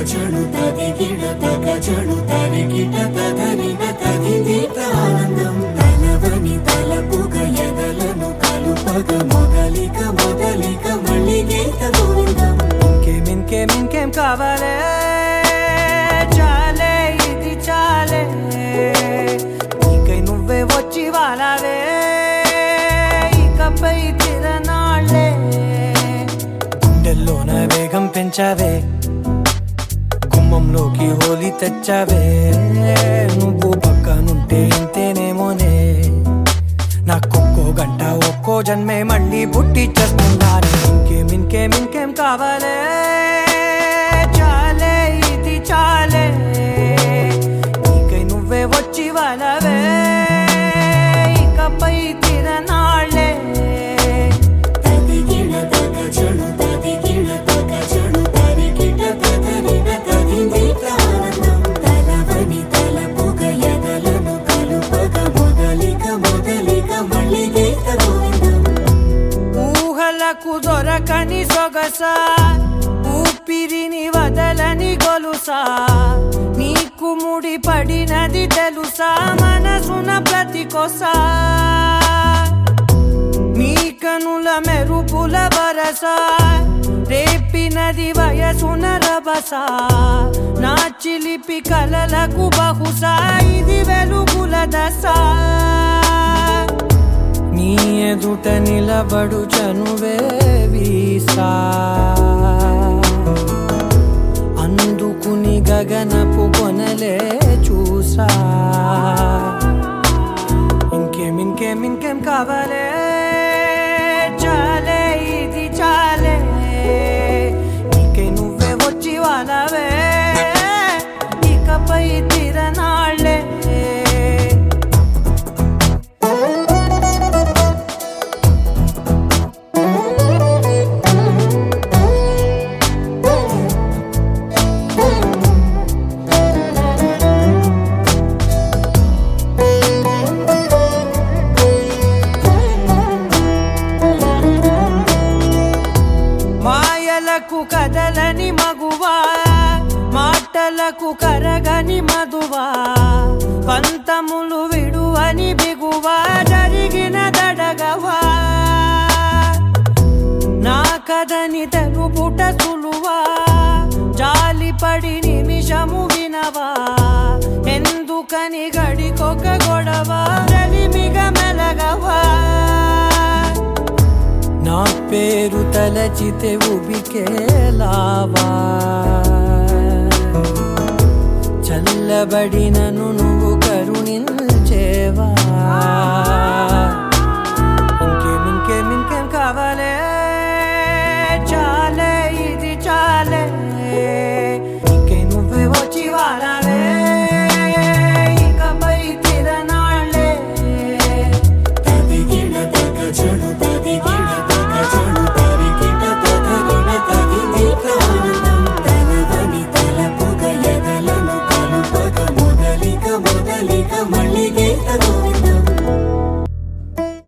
తగచడు తదిగిడ తగచడు తరిగిట తదరిన తదిదీత ఆనందం తలవని తలపుగ ఎదలను కలుపగ మొదలిక మొదలిక మళ్ళీ గీత గోవిందం ఇంకేం కావాలే చాలే ఇది చాలే నీకై నువ్వే వచ్చి వాలావే ఇకపై తిరనాళ్ళే గుండెల్లోన వేగం పెంచావే గుమ్మంలోకి హోలీ తెచ్చావే నువ్వు పక్కనుంటే ఇంతేనేమోనే నాకొక్కో గంట ఒక్కో జన్మే మళ్ళీ పుట్టి చేస్తున్నాను ఇంకేం కావాలే చాలే ఇది చాలే నీకై నువ్వే వచ్చి వాలవే ఇకపై తిరనాళ్ళే తదిగిడ తగచడు తదిగిడ తగచడు తరిగిట తదరిన తదిదీత ఆనందం తలవని తలపుగ ఎదలను కలుపగ మొదలిక మొదలిక మళ్ళీ గీత గోవిందం ఊహలకు దొరకని సొగసా ఊపిరిని వదలని గొలుసా నీకు ముడి పడినది తెలుసా మనసున ప్రతి కొసా నీ కనుల మెరుపుల వరసా రేపినది వయసున రభసా నా చిలిపి కలలకు బహుశా ఇది వెలుగుల దశ నీ ఎదుట నిలబడు చనువే వీసా అందుకుని గగనపు కొనలే చూసా ఇంకేం కావాలే చాలే ఇది చాలే నీకై నువ్వే వచ్చి వాలవే ఇకపై తిరనాళ్ళే మాయలకు కదలని మగువా మాటలకు కరగని మధువా పంతములు విడువని బిగువా జరిగిన దడగవా నా కథని తెలుపుట సులువా జాలిపడి నిమిషము వినవా ఎందుకని గడికొక గొడవ రలిమిగ మెలగవా నా పేరు తలచితే ఉబికేలావా చల్లబడినను నువ్వు కరుణించేవా ఇంకేం కావాలే